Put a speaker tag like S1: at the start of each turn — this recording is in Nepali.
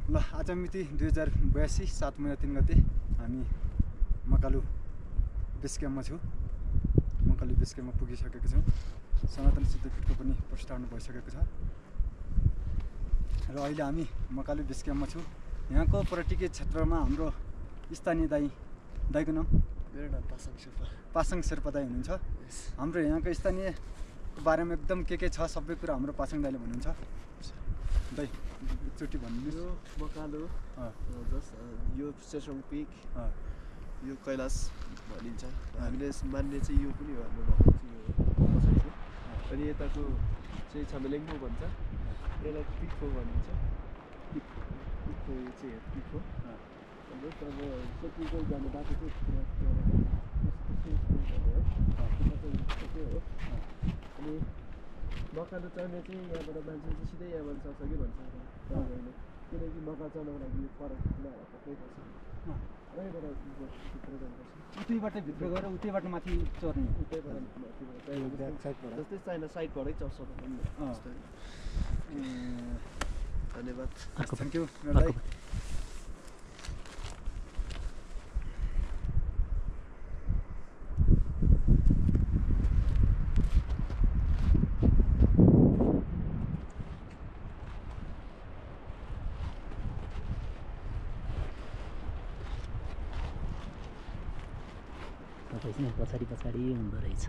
S1: ल आज मिति 2082 7 महिना 3 गते हामी मकालु बेस क्याम्पमा छौँ। मकालु बेस क्याम्पमा पुगिसकेको छौँ। सनातन सिद्धपीठको पनि प्रस्थान भइसकेको छ र अहिले हामी मकालु बेस क्याम्पमा छौँ। यहाँको पर्यटकीय क्षेत्रमा हाम्रो स्थानीय दाइको नाम?
S2: मेरो नाम
S1: पासाङ शेर्पा दाइ हुनुहुन्छ। हाम्रो यहाँको स्थानीय बारेमा एकदम के छ सबै कुरा हाम्रो पासाङ दाइले भन्नुहुन्छ। दाइ एकचोटि भन्नुहोस्।
S2: यो मकालु यो सेसोङ पिक यो कैलाश भनिन्छ। हामीले मान्ने चाहिँ यो पनि हो, हाम्रो भगवान चाहिँ यो पछाडि छ। अनि यताको चाहिँ छमेलिङ्गो भन्छ, यसलाई पिक हो भनिन्छ। पिक हो यो चाहिँ पिक हो। अब सेक्युरिटी जाने बाटो चाहिँ हो। अनि मकालु चढ्ने चाहिँ यहाँबाट मान्छे चाहिँ सिधै यहाँबाट चढ्छ कि भन्छ, किनकि मकालु चढ्नको लागि पर पक्कै पर्छ। यहीँबाट भित्र जानुपर्छ,
S1: उतैबाटै भित्र गएर उतैबाट माथि चढ्ने।
S2: जस्तै चाइना साइडबाटै चढ्छ। धन्यवाद,
S1: थ्याङ्क यू।
S3: पछाडि हुँदो रहेछ।